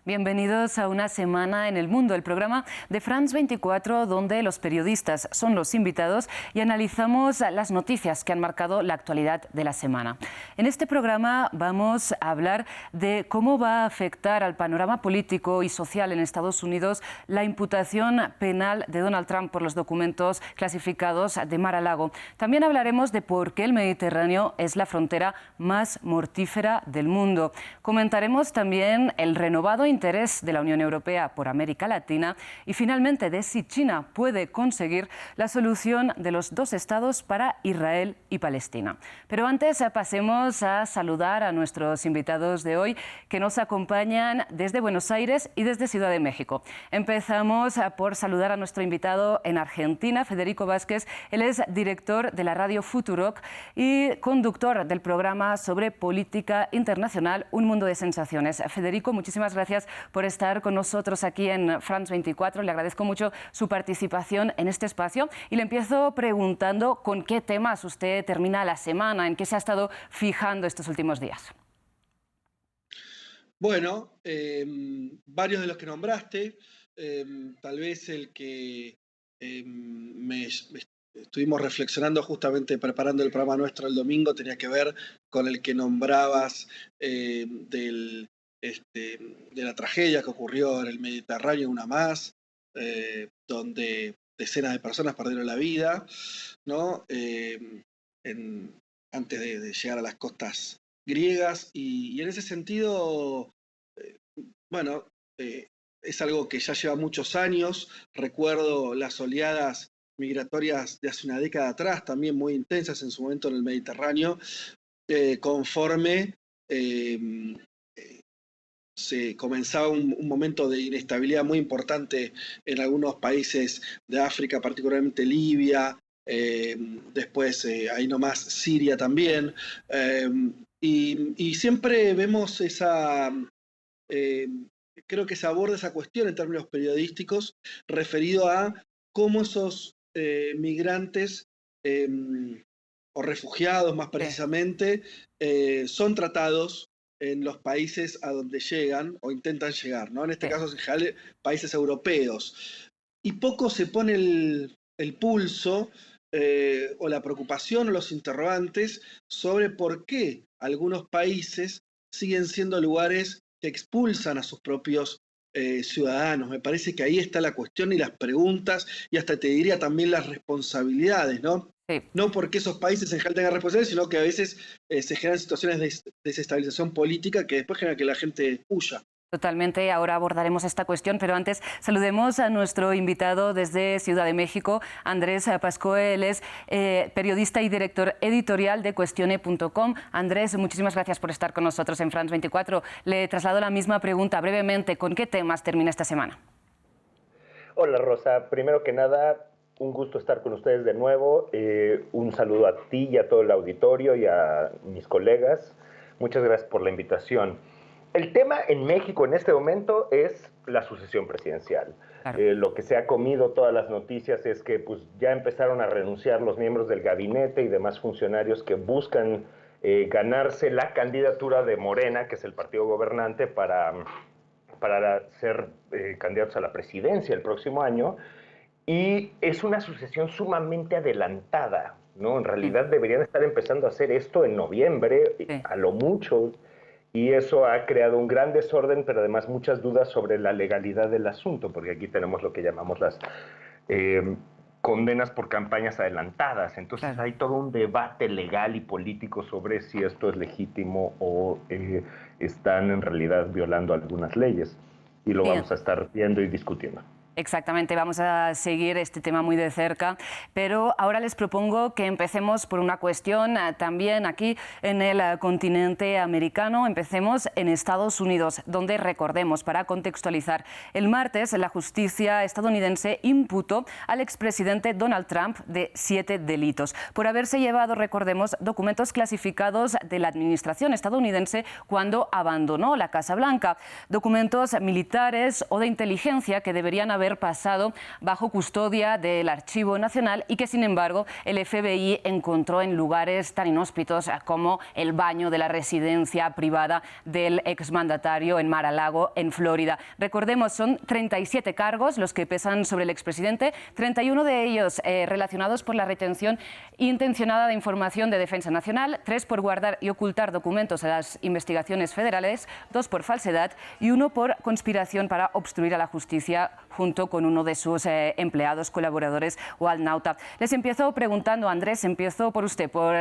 Bienvenidos a Una semana en el mundo, el programa de France 24, donde los periodistas son los invitados y analizamos las noticias que han marcado la actualidad de la semana. En este programa vamos a hablar de cómo va a afectar al panorama político y social en Estados Unidos la imputación penal de Donald Trump por los documentos clasificados de Mar-a-Lago. También hablaremos de por qué el Mediterráneo es la frontera más mortífera del mundo. Comentaremos también el renovado interés de la Unión Europea por América Latina y finalmente de si China puede conseguir la solución de los dos estados para Israel y Palestina. Pero antes pasemos a saludar a nuestros invitados de hoy que nos acompañan desde Buenos Aires y desde Ciudad de México. Empezamos por saludar a nuestro invitado en Argentina, Federico Vázquez. Él es director de la radio Futurock y conductor del programa sobre política internacional Un Mundo de Sensaciones. Federico, muchísimas gracias por estar con nosotros aquí en France 24. Le agradezco mucho su participación en este espacio y le empiezo preguntando con qué temas usted termina la semana, en qué se ha estado fijando estos últimos días. Bueno, varios de los que nombraste, tal vez el que estuvimos reflexionando justamente preparando el programa nuestro el domingo tenía que ver con el que nombrabas de la tragedia que ocurrió en el Mediterráneo, una más, donde decenas de personas perdieron la vida, ¿no? Antes de llegar a las costas griegas, y en ese sentido, bueno, es algo que ya lleva muchos años. Recuerdo las oleadas migratorias de hace una década atrás, también muy intensas en su momento en el Mediterráneo, conforme se comenzaba un momento de inestabilidad muy importante en algunos países de África, particularmente Libia, después ahí nomás Siria también, y siempre vemos creo que se aborda esa cuestión en términos periodísticos referido a cómo esos migrantes o refugiados más precisamente son tratados en los países a donde llegan o intentan llegar, ¿no? En este caso, en general, países europeos. Y poco se pone el pulso o la preocupación o los interrogantes sobre por qué algunos países siguen siendo lugares que expulsan a sus propios ciudadanos. Me parece que ahí está la cuestión y las preguntas y hasta te diría también las responsabilidades, ¿no? Sí. No porque esos países en general tengan responsabilidades, sino que a veces se generan situaciones de desestabilización política que después generan que la gente huya. Totalmente, ahora abordaremos esta cuestión, pero antes saludemos a nuestro invitado desde Ciudad de México, Andrés Pascoe. Él es periodista y director editorial de Cuestione.com. Andrés, muchísimas gracias por estar con nosotros en France 24. Le traslado la misma pregunta brevemente. ¿Con qué temas termina esta semana? Hola, Rosa. Primero que nada, un gusto estar con ustedes de nuevo. Un saludo a ti y a todo el auditorio y a mis colegas. Muchas gracias por la invitación. El tema en México en este momento es la sucesión presidencial. Claro. Lo que se ha comido todas las noticias es que pues, ya empezaron a renunciar los miembros del gabinete y demás funcionarios que buscan ganarse la candidatura de Morena, que es el partido gobernante, para ser candidatos a la presidencia el próximo año. Y es una sucesión sumamente adelantada, ¿no? En realidad deberían estar empezando a hacer esto en noviembre, a lo mucho. Y eso ha creado un gran desorden, pero además muchas dudas sobre la legalidad del asunto, porque aquí tenemos lo que llamamos las condenas por campañas adelantadas. Entonces claro, hay todo un debate legal y político sobre si esto es legítimo o están en realidad violando algunas leyes. Y lo vamos a estar viendo y discutiendo. Exactamente, vamos a seguir este tema muy de cerca, pero ahora les propongo que empecemos por una cuestión también aquí en el continente americano. Empecemos en Estados Unidos, donde, recordemos, para contextualizar, el martes la justicia estadounidense imputó al expresidente Donald Trump de 7 delitos por haberse llevado, recordemos, documentos clasificados de la administración estadounidense cuando abandonó la Casa Blanca, documentos militares o de inteligencia que deberían haber haber pasado bajo custodia del Archivo Nacional y que, sin embargo, el FBI encontró en lugares tan inhóspitos como el baño de la residencia privada del exmandatario en Mar-a-Lago, en Florida. Recordemos, son 37 cargos los que pesan sobre el expresidente, 31 de ellos relacionados por la retención intencionada de información de defensa nacional, 3 por guardar y ocultar documentos a las investigaciones federales, 2 por falsedad y 1 por conspiración para obstruir a la justicia junto con uno de sus empleados, colaboradores o altnauta. Les empiezo preguntando, Andrés, empiezo por usted, por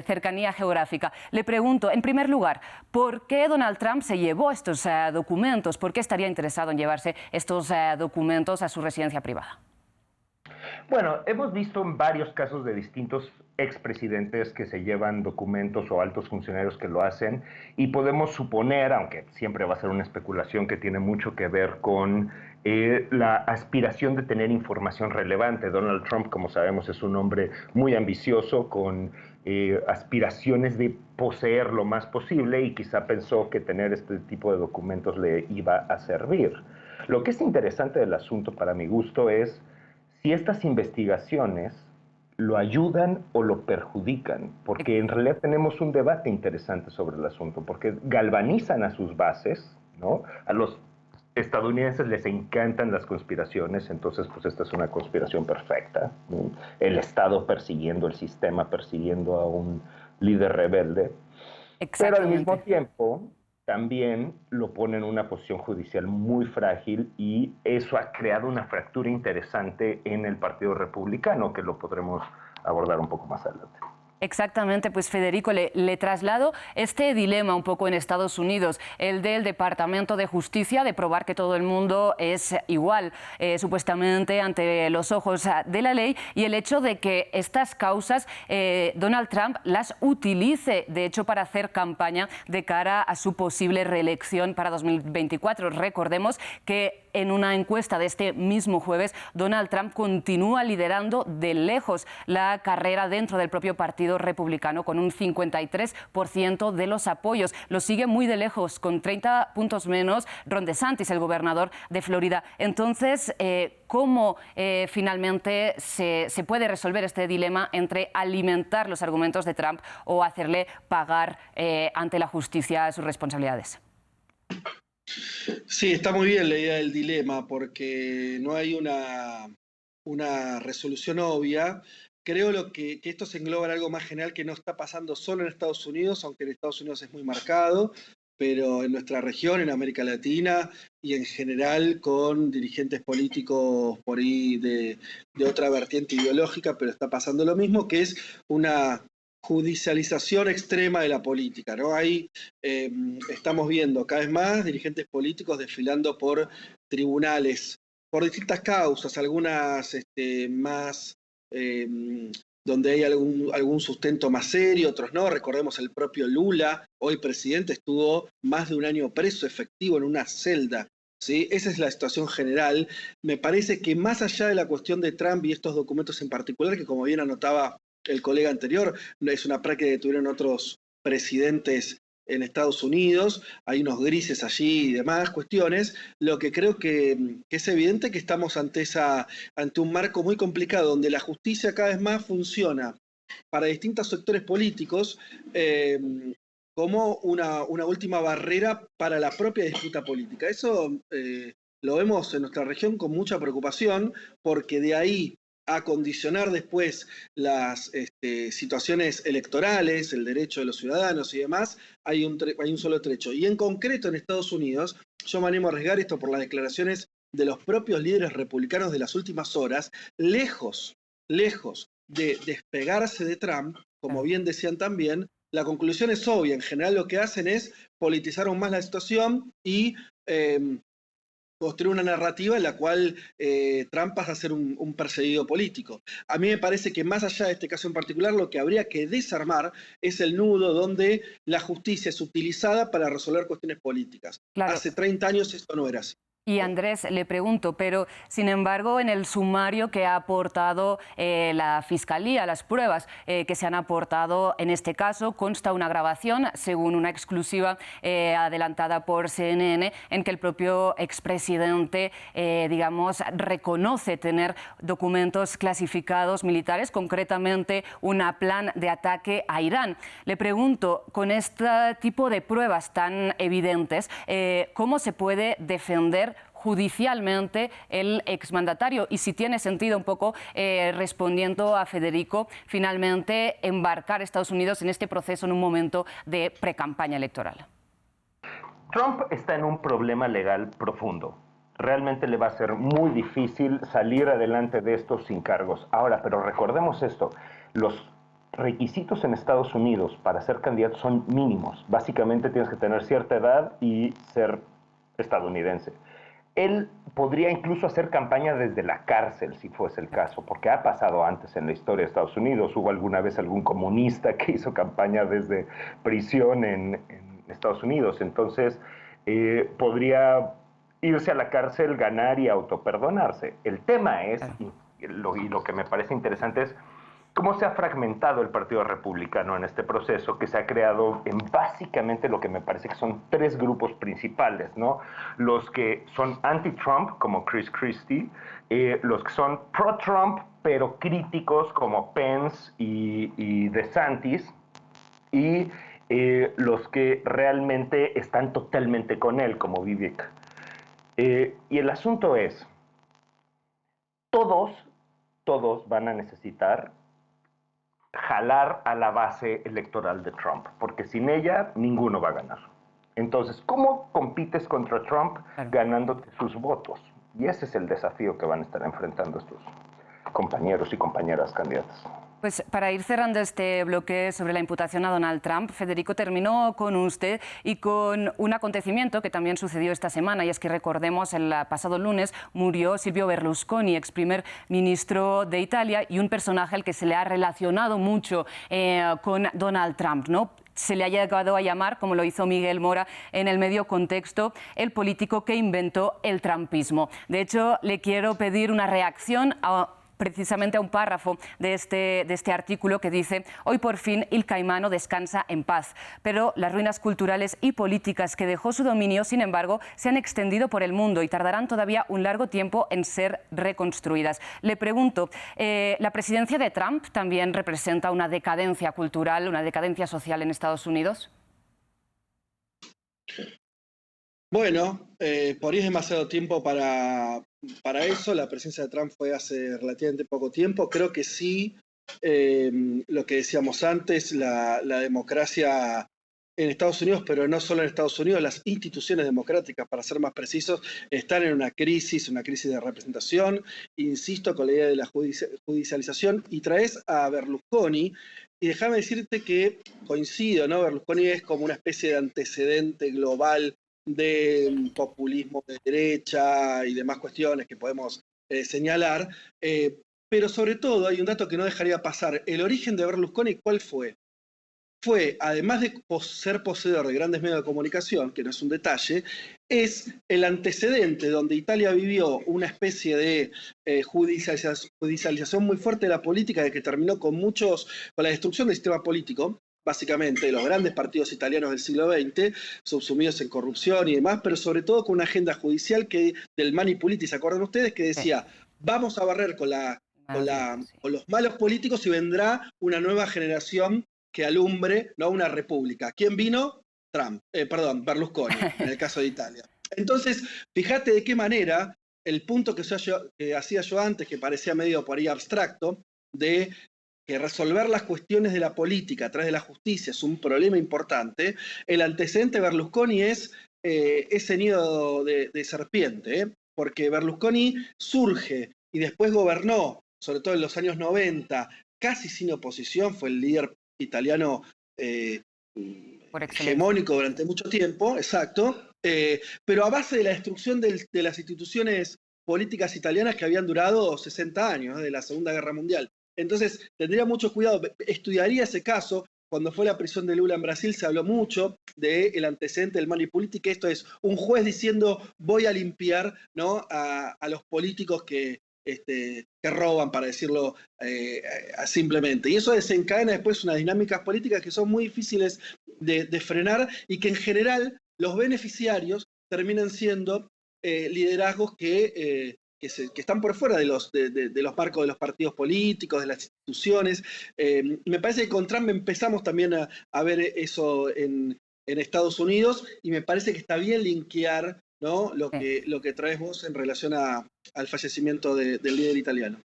cercanía geográfica. Le pregunto, en primer lugar, ¿por qué Donald Trump se llevó estos documentos? ¿Por qué estaría interesado en llevarse estos documentos a su residencia privada? Bueno, hemos visto en varios casos de distintos expresidentes que se llevan documentos o altos funcionarios que lo hacen y podemos suponer, aunque siempre va a ser una especulación, que tiene mucho que ver con la aspiración de tener información relevante. Donald Trump, como sabemos, es un hombre muy ambicioso con aspiraciones de poseer lo más posible y quizá pensó que tener este tipo de documentos le iba a servir. Lo que es interesante del asunto para mi gusto es si estas investigaciones lo ayudan o lo perjudican, porque en realidad tenemos un debate interesante sobre el asunto, porque galvanizan a sus bases, ¿no? A los estadounidenses les encantan las conspiraciones, entonces pues esta es una conspiración perfecta, ¿no? El Estado persiguiendo, el sistema persiguiendo a un líder rebelde, pero al mismo tiempo también lo pone en una posición judicial muy frágil y eso ha creado una fractura interesante en el Partido Republicano, que lo podremos abordar un poco más adelante. Exactamente, pues Federico, le traslado este dilema un poco en Estados Unidos, el del Departamento de Justicia, de probar que todo el mundo es igual, supuestamente ante los ojos de la ley, y el hecho de que estas causas Donald Trump las utilice, de hecho, para hacer campaña de cara a su posible reelección para 2024. Recordemos que en una encuesta de este mismo jueves, Donald Trump continúa liderando de lejos la carrera dentro del propio Partido Republicano con un 53% de los apoyos. Lo sigue muy de lejos, con 30 puntos menos, Ron DeSantis, el gobernador de Florida. Entonces, ¿cómo finalmente se puede resolver este dilema entre alimentar los argumentos de Trump o hacerle pagar ante la justicia sus responsabilidades? Sí, está muy bien la idea del dilema, porque no hay una resolución obvia. Creo que esto se engloba en algo más general que no está pasando solo en Estados Unidos, aunque en Estados Unidos es muy marcado, pero en nuestra región, en América Latina y en general con dirigentes políticos por ahí de otra vertiente ideológica, pero está pasando lo mismo, que es una judicialización extrema de la política, ¿no? Ahí estamos viendo cada vez más dirigentes políticos desfilando por tribunales, por distintas causas, algunas más donde hay algún sustento más serio, otros no. Recordemos el propio Lula, hoy presidente, estuvo más de un año preso efectivo en una celda. ¿Sí? Esa es la situación general. Me parece que más allá de la cuestión de Trump y estos documentos en particular, que como bien anotaba el colega anterior, es una práctica que tuvieron otros presidentes en Estados Unidos, hay unos grises allí y demás cuestiones, lo que creo que es evidente que estamos ante un marco muy complicado, donde la justicia cada vez más funciona para distintos sectores políticos como una última barrera para la propia disputa política. Eso lo vemos en nuestra región con mucha preocupación, porque de ahí a condicionar después las situaciones electorales, el derecho de los ciudadanos y demás, hay un solo trecho. Y en concreto en Estados Unidos, yo me animo a arriesgar esto por las declaraciones de los propios líderes republicanos de las últimas horas, lejos de despegarse de Trump, como bien decían también, la conclusión es obvia. En general lo que hacen es politizar aún más la situación y construir una narrativa en la cual Trump pasa a ser un perseguido político. A mí me parece que más allá de este caso en particular, lo que habría que desarmar es el nudo donde la justicia es utilizada para resolver cuestiones políticas. Claro. Hace 30 años esto no era así. Y Andrés, le pregunto, pero sin embargo, en el sumario que ha aportado la Fiscalía, las pruebas que se han aportado en este caso, consta una grabación, según una exclusiva adelantada por CNN, en que el propio expresidente, digamos, reconoce tener documentos clasificados militares, concretamente un plan de ataque a Irán. Le pregunto, con este tipo de pruebas tan evidentes, ¿cómo se puede defender judicialmente el exmandatario? Y si tiene sentido, un poco respondiendo a Federico, finalmente embarcar a Estados Unidos en este proceso en un momento de precampaña electoral. Trump está en un problema legal profundo. Realmente le va a ser muy difícil salir adelante de esto sin cargos. Ahora, pero recordemos esto, los requisitos en Estados Unidos para ser candidato son mínimos. Básicamente tienes que tener cierta edad y ser estadounidense. Él podría incluso hacer campaña desde la cárcel, si fuese el caso, porque ha pasado antes en la historia de Estados Unidos. Hubo alguna vez algún comunista que hizo campaña desde prisión en Estados Unidos. Entonces, podría irse a la cárcel, ganar y autoperdonarse. El tema es, y lo que me parece interesante es, cómo se ha fragmentado el Partido Republicano en este proceso, que se ha creado en básicamente lo que me parece que son tres grupos principales, ¿no? Los que son anti-Trump, como Chris Christie, los que son pro-Trump, pero críticos, como Pence y DeSantis, y los que realmente están totalmente con él, como Vivek. Y el asunto es, todos van a necesitar jalar a la base electoral de Trump, porque sin ella ninguno va a ganar. Entonces, ¿cómo compites contra Trump ganándote sus votos? Y ese es el desafío que van a estar enfrentando estos compañeros y compañeras candidatas. Pues para ir cerrando este bloque sobre la imputación a Donald Trump, Federico, terminó con usted y con un acontecimiento que también sucedió esta semana, y es que recordemos, el pasado lunes murió Silvio Berlusconi, ex primer ministro de Italia, y un personaje al que se le ha relacionado mucho con Donald Trump, ¿no? Se le ha llegado a llamar, como lo hizo Miguel Mora en el medio Contexto, el político que inventó el trumpismo. De hecho, le quiero pedir una reacción precisamente a un párrafo de este artículo que dice: hoy por fin Il Caimano descansa en paz, pero las ruinas culturales y políticas que dejó su dominio, sin embargo, se han extendido por el mundo y tardarán todavía un largo tiempo en ser reconstruidas. Le pregunto, ¿la presidencia de Trump también representa una decadencia cultural, una decadencia social en Estados Unidos? Bueno, por ahí es demasiado tiempo para eso. La presencia de Trump fue hace relativamente poco tiempo. Creo que sí, lo que decíamos antes, la democracia en Estados Unidos, pero no solo en Estados Unidos, las instituciones democráticas, para ser más precisos, están en una crisis de representación. Insisto con la idea de la judicialización, y traes a Berlusconi, y déjame decirte que coincido, ¿no? Berlusconi es como una especie de antecedente global de populismo de derecha y demás cuestiones que podemos señalar, pero sobre todo hay un dato que no dejaría pasar. El origen de Berlusconi, ¿cuál fue? Fue, además de ser poseedor de grandes medios de comunicación, que no es un detalle, es el antecedente donde Italia vivió una especie de judicialización muy fuerte de la política, de que terminó con la destrucción del sistema político, básicamente los grandes partidos italianos del siglo XX, subsumidos en corrupción y demás, pero sobre todo con una agenda judicial del Mani Puliti, ¿se acuerdan ustedes? Que decía, vamos a barrer con los malos políticos y vendrá una nueva generación que alumbre, ¿no?, una república. ¿Quién vino? Berlusconi, en el caso de Italia. Entonces, fíjate de qué manera el punto que hacía yo antes, que parecía medio por ahí abstracto, de que resolver las cuestiones de la política a través de la justicia es un problema importante. El antecedente de Berlusconi es ese nido de serpiente, porque Berlusconi surge y después gobernó, sobre todo en los años 90, casi sin oposición, fue el líder italiano hegemónico durante mucho tiempo, exacto, pero a base de la destrucción de las instituciones políticas italianas que habían durado 60 años, de la Segunda Guerra Mundial. Entonces, tendría mucho cuidado, estudiaría ese caso, cuando fue la prisión de Lula en Brasil se habló mucho del antecedente del money politics, esto es un juez diciendo voy a limpiar, ¿no?, a los políticos que roban, para decirlo simplemente. Y eso desencadena después unas dinámicas políticas que son muy difíciles de frenar y que en general los beneficiarios terminan siendo liderazgos que están por fuera de los marcos de los partidos políticos, de las instituciones. Me parece que con Trump empezamos también a ver eso en Estados Unidos, y me parece que está bien linkear, ¿no?, lo que traes vos en relación al fallecimiento del líder italiano.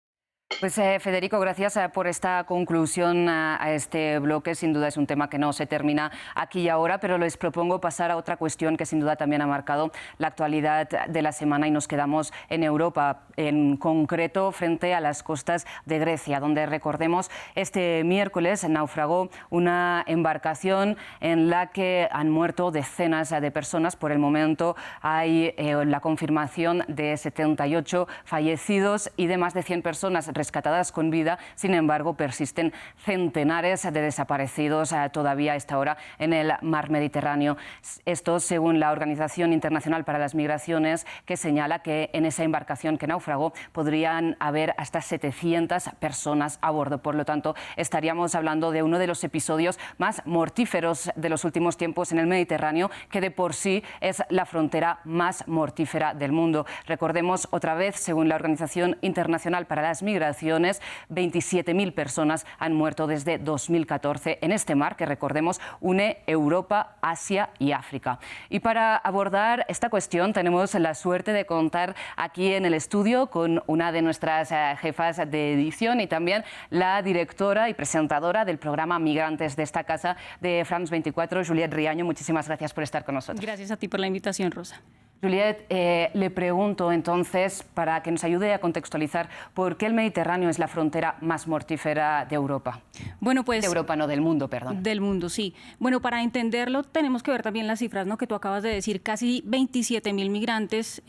Pues Federico, gracias por esta conclusión a este bloque. Sin duda es un tema que no se termina aquí y ahora, pero les propongo pasar a otra cuestión que sin duda también ha marcado la actualidad de la semana, y nos quedamos en Europa, en concreto frente a las costas de Grecia, donde, recordemos, este miércoles naufragó una embarcación en la que han muerto decenas de personas. Por el momento hay la confirmación de 78 fallecidos y de más de 100 personas rescatadas con vida. Sin embargo, persisten centenares de desaparecidos todavía a esta hora en el mar Mediterráneo. Esto según la Organización Internacional para las Migraciones, que señala que en esa embarcación que naufragó podrían haber hasta 700 personas a bordo. Por lo tanto, estaríamos hablando de uno de los episodios más mortíferos de los últimos tiempos en el Mediterráneo, que de por sí es la frontera más mortífera del mundo. Recordemos otra vez, según la Organización Internacional para las Migraciones, 27.000 personas han muerto desde 2014 en este mar que, recordemos, une Europa, Asia y África. Y para abordar esta cuestión tenemos la suerte de contar aquí en el estudio con una de nuestras jefas de edición y también la directora y presentadora del programa Migrantes de esta casa de France 24, Juliette Riaño. Muchísimas gracias por estar con nosotros. Gracias a ti por la invitación, Rosa. Juliette, le pregunto entonces, para que nos ayude a contextualizar, ¿por qué el Mediterráneo es la frontera más mortífera de Europa? Bueno, pues... De Europa, no, del mundo, perdón. Del mundo, sí. Bueno, para entenderlo tenemos que ver también las cifras, ¿no?, que tú acabas de decir. Casi 27.000 migrantes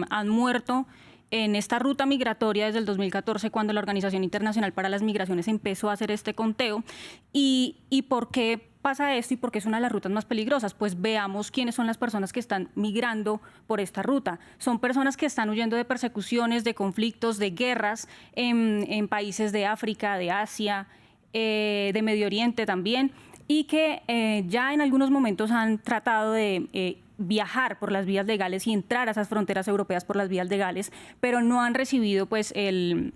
han muerto en esta ruta migratoria desde el 2014, cuando la Organización Internacional para las Migraciones empezó a hacer este conteo. ¿Y por qué pasa esto y por qué es una de las rutas más peligrosas? Pues veamos quiénes son las personas que están migrando por esta ruta. Son personas que están huyendo de persecuciones, de conflictos, de guerras en países de África, de Asia, de Medio Oriente también, y que ya en algunos momentos han tratado de viajar por las vías legales y entrar a esas fronteras europeas por las vías legales, pero no han recibido pues el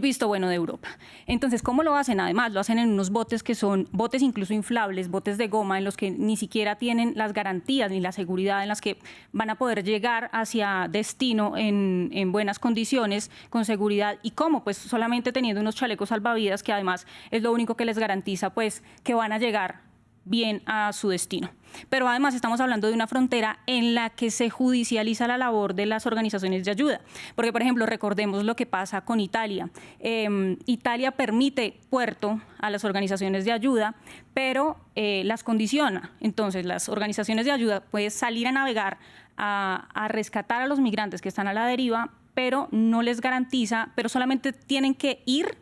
visto bueno de Europa. Entonces, ¿cómo lo hacen? Además, lo hacen en unos botes que son botes incluso inflables, botes de goma, en los que ni siquiera tienen las garantías ni la seguridad en las que van a poder llegar hacia destino en buenas condiciones, con seguridad. ¿Y cómo? Pues solamente teniendo unos chalecos salvavidas, que además es lo único que les garantiza pues que van a llegar bien a su destino. Pero además estamos hablando de una frontera en la que se judicializa la labor de las organizaciones de ayuda. Porque, por ejemplo, recordemos lo que pasa con Italia. Italia permite puerto a las organizaciones de ayuda, pero las condiciona. Entonces, las organizaciones de ayuda pueden salir a navegar, a rescatar a los migrantes que están a la deriva, pero no les garantiza, pero solamente tienen que ir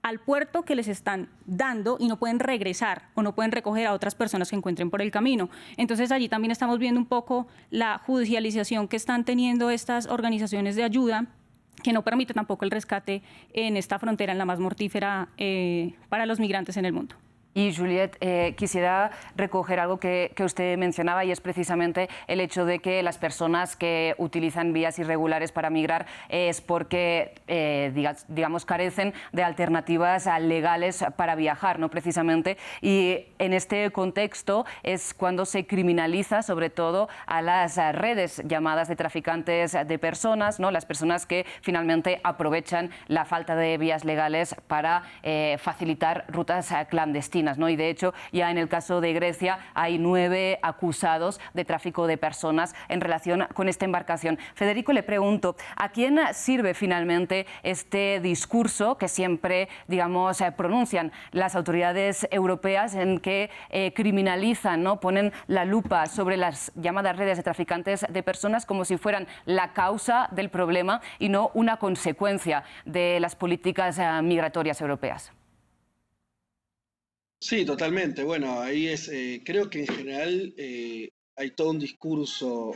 al puerto que les están dando y no pueden regresar o no pueden recoger a otras personas que encuentren por el camino. Entonces allí también estamos viendo un poco la judicialización que están teniendo estas organizaciones de ayuda, que no permite tampoco el rescate en esta frontera, en la más mortífera para los migrantes en el mundo. Y Juliette, quisiera recoger algo que usted mencionaba, y es precisamente el hecho de que las personas que utilizan vías irregulares para migrar es porque, digamos, carecen de alternativas legales para viajar, ¿no? Precisamente. Y en este contexto es cuando se criminaliza sobre todo a las redes llamadas de traficantes de personas, ¿no? Las personas que finalmente aprovechan la falta de vías legales para facilitar rutas clandestinas, ¿no? Y de hecho, ya en el caso de Grecia hay 9 acusados de tráfico de personas en relación con esta embarcación. Federico, le pregunto, ¿a quién sirve finalmente este discurso que siempre, digamos, pronuncian las autoridades europeas, en que criminalizan, ¿no? Ponen la lupa sobre las llamadas redes de traficantes de personas como si fueran la causa del problema y no una consecuencia de las políticas migratorias europeas? Sí, totalmente. Bueno, ahí creo que en general hay todo un discurso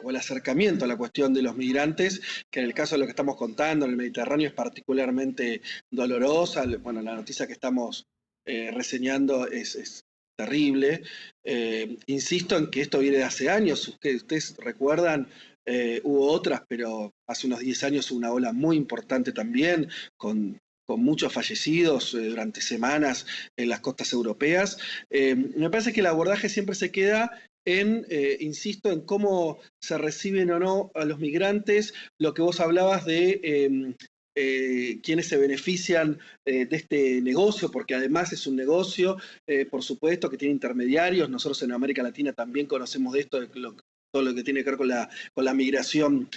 o el acercamiento a la cuestión de los migrantes, que en el caso de lo que estamos contando en el Mediterráneo es particularmente dolorosa. Bueno, la noticia que estamos reseñando es terrible. Insisto en que esto viene de hace años. Ustedes recuerdan, hubo otras, pero hace unos 10 años hubo una ola muy importante también, con muchos fallecidos durante semanas en las costas europeas. Me parece que el abordaje siempre se queda insisto, en cómo se reciben o no a los migrantes, lo que vos hablabas de quienes se benefician de este negocio, porque además es un negocio, por supuesto, que tiene intermediarios. Nosotros en América Latina también conocemos de esto, todo lo que tiene que ver con la migración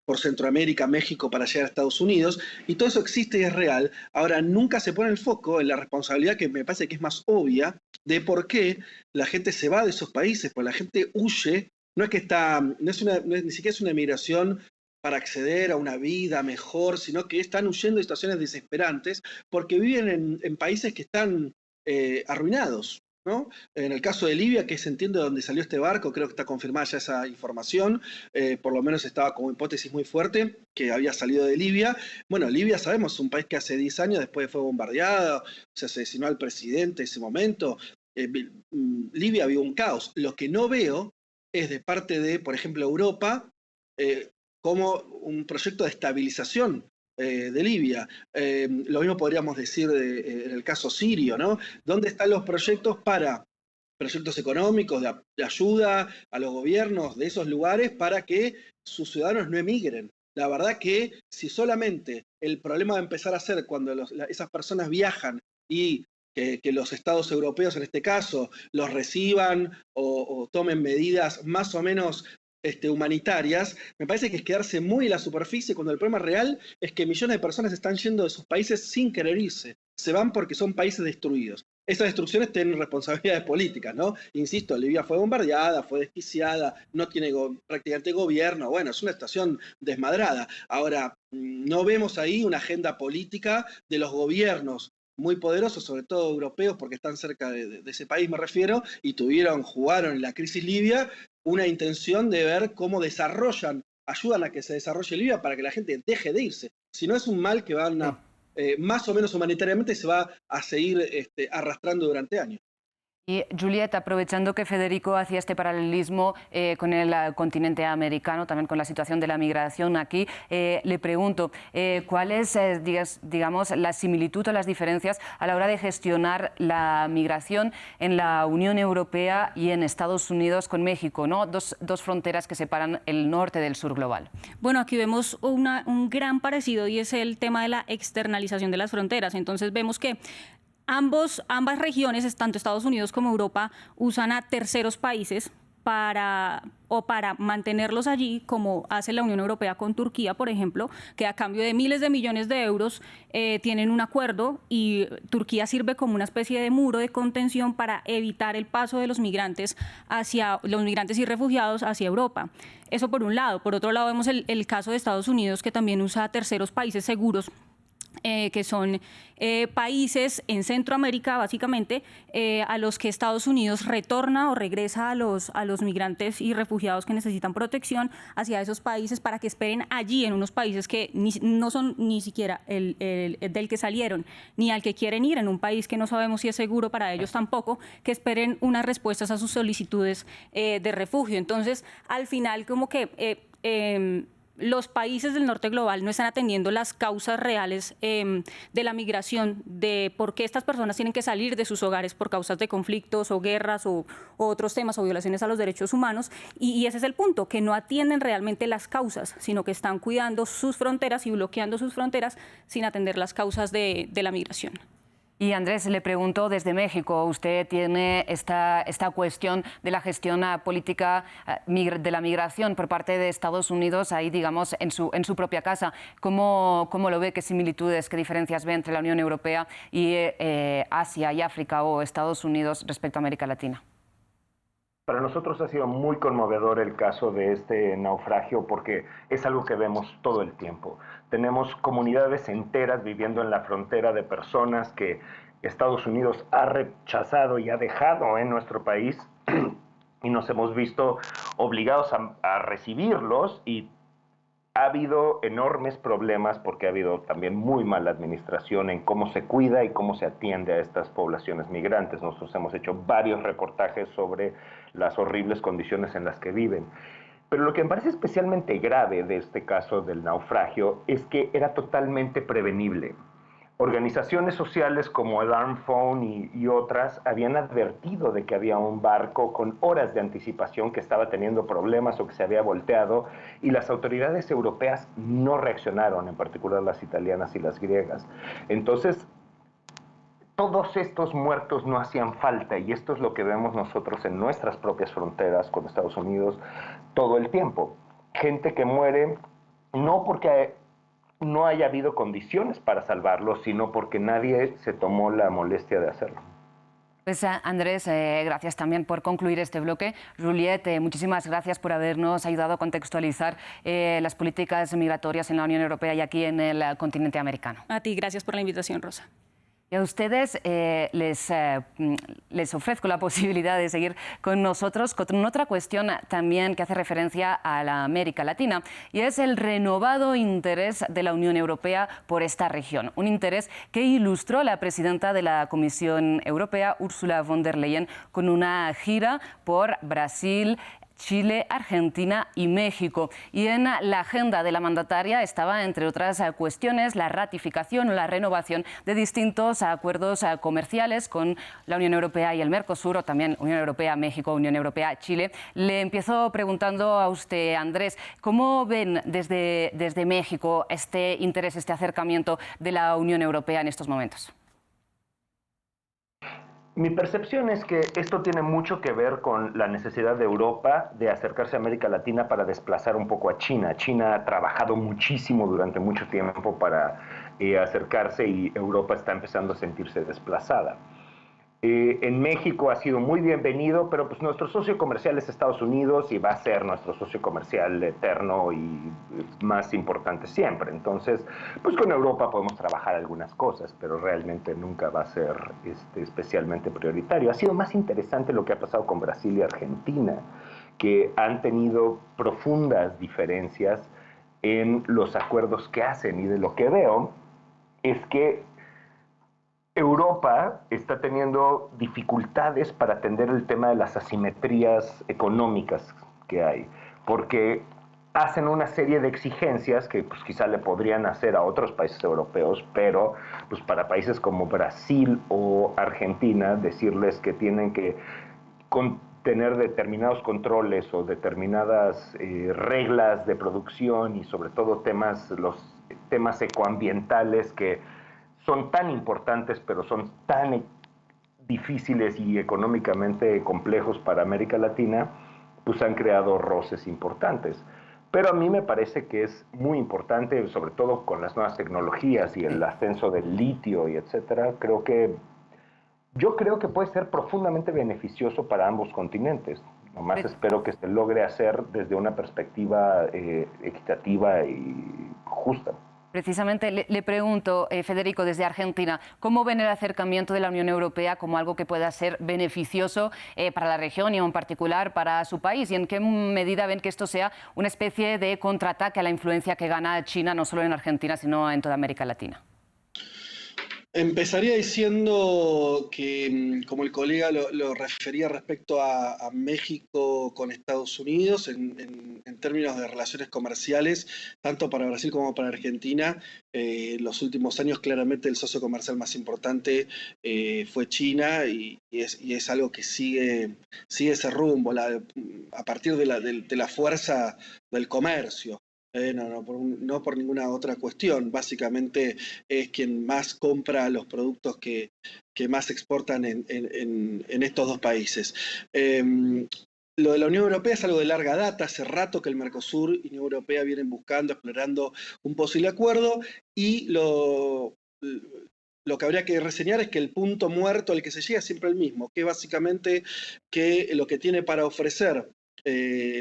por Centroamérica, México, para llegar a Estados Unidos, y todo eso existe y es real. Ahora, nunca se pone el foco en la responsabilidad, que me parece que es más obvia, de por qué la gente se va de esos países, porque la gente huye. No es que ni siquiera es una migración para acceder a una vida mejor, sino que están huyendo de situaciones desesperantes porque viven en países que están arruinados, ¿no? En el caso de Libia, que se entiende de dónde salió este barco, creo que está confirmada ya esa información, por lo menos estaba como hipótesis muy fuerte, que había salido de Libia. Bueno, Libia sabemos, es un país que hace 10 años después fue bombardeado, se asesinó al presidente en ese momento. Libia había un caos. Lo que no veo es de parte de, por ejemplo, Europa, como un proyecto de estabilización de Libia. Lo mismo podríamos decir en el caso sirio, ¿no? ¿Dónde están los proyectos proyectos económicos de ayuda a los gobiernos de esos lugares para que sus ciudadanos no emigren? La verdad que si solamente el problema va a empezar a ser cuando esas personas viajan y que los estados europeos, en este caso, los reciban o tomen medidas más o menos humanitarias, me parece que es quedarse muy en la superficie, cuando el problema real es que millones de personas están yendo de sus países sin querer irse. Se van porque son países destruidos. Esas destrucciones tienen responsabilidades políticas, ¿no? Insisto, Libia fue bombardeada, fue desquiciada, no tiene prácticamente gobierno. Bueno, es una situación desmadrada. Ahora, no vemos ahí una agenda política de los gobiernos muy poderosos, sobre todo europeos, porque están cerca de ese país, me refiero, y jugaron en la crisis libia una intención de ver cómo ayudan a que se desarrolle Libia para que la gente deje de irse. Si no, es un mal que más o menos humanitariamente se va a seguir arrastrando durante años. Y Juliet, aprovechando que Federico hacía este paralelismo con el continente americano, también con la situación de la migración aquí, le pregunto, ¿cuál es, digamos, la similitud o las diferencias a la hora de gestionar la migración en la Unión Europea y en Estados Unidos con México, ¿no? Dos fronteras que separan el norte del sur global. Bueno, aquí vemos un gran parecido y es el tema de la externalización de las fronteras. Entonces vemos que ambas regiones, tanto Estados Unidos como Europa, usan a terceros países para mantenerlos allí, como hace la Unión Europea con Turquía, por ejemplo, que a cambio de miles de millones de euros tienen un acuerdo y Turquía sirve como una especie de muro de contención para evitar el paso de los migrantes y refugiados hacia Europa. Eso por un lado. Por otro lado, vemos el caso de Estados Unidos, que también usa a terceros países seguros, que son países en Centroamérica, básicamente, a los que Estados Unidos retorna o regresa a los migrantes y refugiados que necesitan protección hacia esos países para que esperen allí, en unos países que no son ni siquiera del que salieron, ni al que quieren ir, en un país que no sabemos si es seguro para ellos tampoco, que esperen unas respuestas a sus solicitudes de refugio. Entonces, al final, como que los países del norte global no están atendiendo las causas reales de la migración, de por qué estas personas tienen que salir de sus hogares por causas de conflictos o guerras o otros temas o violaciones a los derechos humanos. Y ese es el punto, que no atienden realmente las causas, sino que están cuidando sus fronteras y bloqueando sus fronteras sin atender las causas de la migración. Y Andrés, le pregunto desde México, usted tiene esta cuestión de la gestión política de la migración por parte de Estados Unidos, ahí digamos en su propia casa. ¿Cómo lo ve? ¿Qué similitudes, qué diferencias ve entre la Unión Europea y Asia y África o Estados Unidos respecto a América Latina? Para nosotros ha sido muy conmovedor el caso de este naufragio porque es algo que vemos todo el tiempo. Tenemos comunidades enteras viviendo en la frontera de personas que Estados Unidos ha rechazado y ha dejado en nuestro país y nos hemos visto obligados a recibirlos, y ha habido enormes problemas porque ha habido también muy mala administración en cómo se cuida y cómo se atiende a estas poblaciones migrantes. Nosotros hemos hecho varios reportajes sobre las horribles condiciones en las que viven. Pero lo que me parece especialmente grave de este caso del naufragio es que era totalmente prevenible. Organizaciones sociales como Alarm Phone y otras habían advertido de que había un barco con horas de anticipación que estaba teniendo problemas o que se había volteado, y las autoridades europeas no reaccionaron, en particular las italianas y las griegas. Entonces, todos estos muertos no hacían falta, y esto es lo que vemos nosotros en nuestras propias fronteras con Estados Unidos todo el tiempo. Gente que muere no porque no haya habido condiciones para salvarlos, sino porque nadie se tomó la molestia de hacerlo. Pues Andrés, gracias también por concluir este bloque. Juliette, muchísimas gracias por habernos ayudado a contextualizar las políticas migratorias en la Unión Europea y aquí en el continente americano. A ti, gracias por la invitación, Rosa. Y a ustedes les ofrezco la posibilidad de seguir con nosotros con otra cuestión también que hace referencia a la América Latina, y es el renovado interés de la Unión Europea por esta región. Un interés que ilustró la presidenta de la Comisión Europea, Ursula von der Leyen, con una gira por Brasil, Chile, Argentina y México. Y en la agenda de la mandataria estaba, entre otras cuestiones, la ratificación o la renovación de distintos acuerdos comerciales con la Unión Europea y el Mercosur, o también Unión Europea, México, Unión Europea, Chile. Le empiezo preguntando a usted, Andrés, ¿cómo ven desde México este interés, este acercamiento de la Unión Europea en estos momentos? Mi percepción es que esto tiene mucho que ver con la necesidad de Europa de acercarse a América Latina para desplazar un poco a China. China ha trabajado muchísimo durante mucho tiempo para acercarse, y Europa está empezando a sentirse desplazada. En México ha sido muy bienvenido, pero pues nuestro socio comercial es Estados Unidos y va a ser nuestro socio comercial eterno y más importante siempre. Entonces, pues con Europa podemos trabajar algunas cosas, pero realmente nunca va a ser especialmente prioritario. Ha sido más interesante lo que ha pasado con Brasil y Argentina, que han tenido profundas diferencias en los acuerdos que hacen, y de lo que veo es que Europa está teniendo dificultades para atender el tema de las asimetrías económicas que hay, porque hacen una serie de exigencias que pues, quizá le podrían hacer a otros países europeos, pero pues, para países como Brasil o Argentina, decirles que tienen que tener determinados controles o determinadas reglas de producción, y sobre todo los temas ecoambientales que son tan importantes, pero son tan difíciles y económicamente complejos para América Latina, pues han creado roces importantes. Pero a mí me parece que es muy importante, sobre todo con las nuevas tecnologías y el ascenso del litio y etcétera, yo creo que puede ser profundamente beneficioso para ambos continentes. Nomás espero que se logre hacer desde una perspectiva equitativa y justa. Precisamente le pregunto, Federico, desde Argentina, ¿cómo ven el acercamiento de la Unión Europea como algo que pueda ser beneficioso para la región y en particular para su país? ¿Y en qué medida ven que esto sea una especie de contraataque a la influencia que gana China, no solo en Argentina, sino en toda América Latina? Empezaría diciendo que, como el colega lo refería respecto a México con Estados Unidos, en términos de relaciones comerciales, tanto para Brasil como para Argentina, en los últimos años claramente el socio comercial más importante fue China, y es algo que sigue ese rumbo, a partir de la fuerza del comercio. No por ninguna otra cuestión. Básicamente es quien más compra los productos que más exportan en estos dos países. Lo de la Unión Europea es algo de larga data. Hace rato que el Mercosur y la Unión Europea vienen buscando, explorando un posible acuerdo, y lo que habría que reseñar es que el punto muerto al que se llega es siempre el mismo, que básicamente que lo que tiene para ofrecer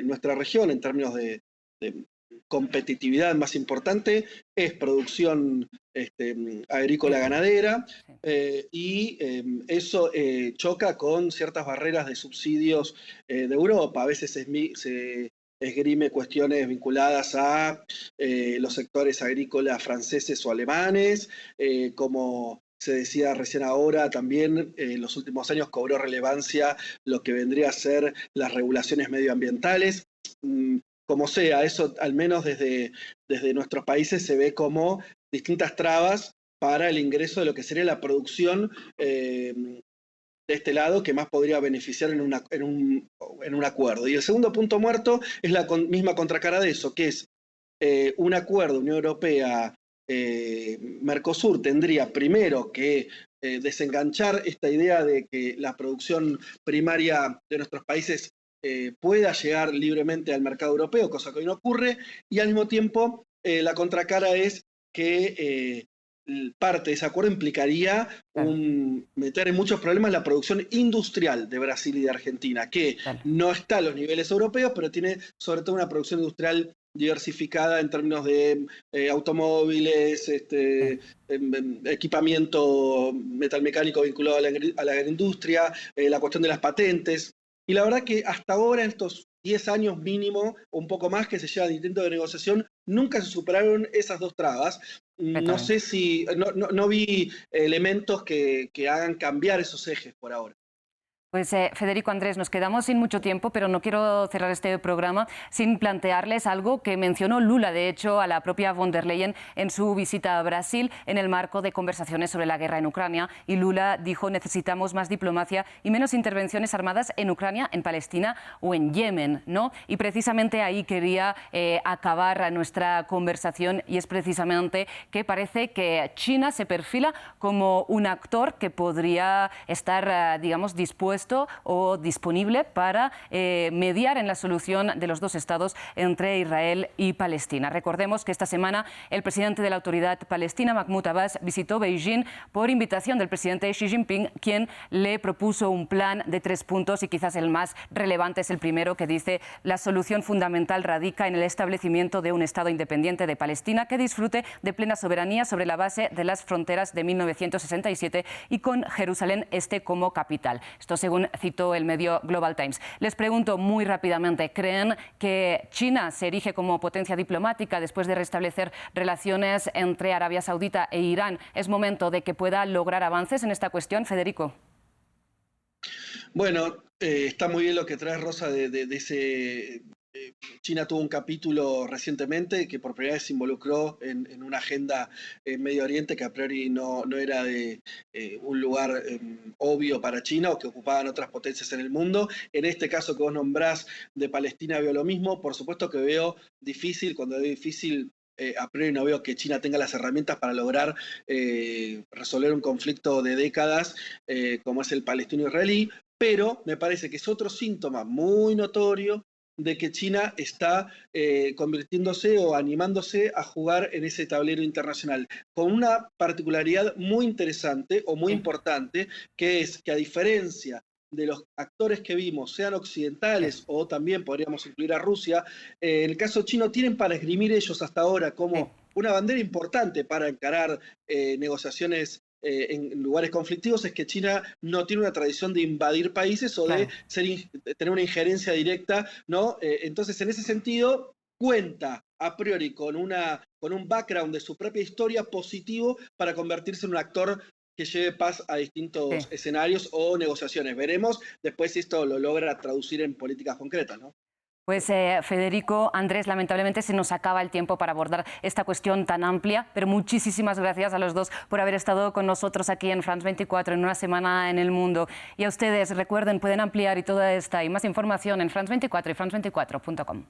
nuestra región en términos de competitividad más importante es producción agrícola ganadera, y eso choca con ciertas barreras de subsidios de Europa. A veces se esgrime cuestiones vinculadas a los sectores agrícolas franceses o alemanes, como se decía recién ahora, también en los últimos años cobró relevancia lo que vendría a ser las regulaciones medioambientales. Como sea, eso al menos desde nuestros países se ve como distintas trabas para el ingreso de lo que sería la producción de este lado, que más podría beneficiar en un acuerdo. Y el segundo punto muerto es la misma contracara de eso, que es un acuerdo Unión Europea Mercosur tendría primero que desenganchar esta idea de que la producción primaria de nuestros países pueda llegar libremente al mercado europeo, cosa que hoy no ocurre, y al mismo tiempo la contracara es que parte de ese acuerdo implicaría meter en muchos problemas la producción industrial de Brasil y de Argentina, que no está a los niveles europeos, pero tiene sobre todo una producción industrial diversificada en términos de automóviles, equipamiento metalmecánico vinculado a la agroindustria, la cuestión de las patentes. Y la verdad que hasta ahora, en estos 10 años mínimo, o un poco más que se lleva de intento de negociación, nunca se superaron esas dos trabas. No sé si, no vi elementos que hagan cambiar esos ejes por ahora. Pues Federico, Andrés, nos quedamos sin mucho tiempo, pero no quiero cerrar este programa sin plantearles algo que mencionó Lula, de hecho, a la propia von der Leyen en su visita a Brasil en el marco de conversaciones sobre la guerra en Ucrania. Y Lula dijo: necesitamos más diplomacia y menos intervenciones armadas en Ucrania, en Palestina o en Yemen, ¿no? Y precisamente ahí quería acabar nuestra conversación, y es precisamente que parece que China se perfila como un actor que podría estar, digamos, dispuesto o disponible para mediar en la solución de los dos estados entre Israel y Palestina. Recordemos que esta semana el presidente de la Autoridad Palestina, Mahmoud Abbas, visitó Beijing por invitación del presidente Xi Jinping, quien le propuso un plan de 3 puntos, y quizás el más relevante es el primero, que dice: la solución fundamental radica en el establecimiento de un Estado independiente de Palestina que disfrute de plena soberanía sobre la base de las fronteras de 1967 y con Jerusalén Este como capital. Esto según citó el medio Global Times. Les pregunto muy rápidamente, ¿creen que China se erige como potencia diplomática después de restablecer relaciones entre Arabia Saudita e Irán? ¿Es momento de que pueda lograr avances en esta cuestión, Federico? Bueno, está muy bien lo que trae Rosa de ese... China tuvo un capítulo recientemente que por primera vez se involucró en una agenda en Medio Oriente que a priori no era de un lugar obvio para China o que ocupaban otras potencias en el mundo. En este caso que vos nombrás de Palestina veo lo mismo. Por supuesto que veo difícil, cuando veo difícil, a priori no veo que China tenga las herramientas para lograr resolver un conflicto de décadas como es el palestino-israelí, pero me parece que es otro síntoma muy notorio de que China está convirtiéndose o animándose a jugar en ese tablero internacional, con una particularidad muy interesante o muy importante, que es que a diferencia de los actores que vimos, sean occidentales o también podríamos incluir a Rusia, en el caso chino tienen para esgrimir ellos hasta ahora como una bandera importante para encarar negociaciones en lugares conflictivos, es que China no tiene una tradición de invadir países o de tener una injerencia directa, ¿no? Entonces, en ese sentido, cuenta a priori con un background de su propia historia positivo para convertirse en un actor que lleve paz a distintos escenarios o negociaciones. Veremos después si esto lo logra traducir en políticas concretas, ¿no? Pues Federico, Andrés, lamentablemente se nos acaba el tiempo para abordar esta cuestión tan amplia, pero muchísimas gracias a los dos por haber estado con nosotros aquí en France 24 en una semana en el mundo. Y a ustedes, recuerden, pueden ampliar y toda esta y más información en France 24 y france24.com.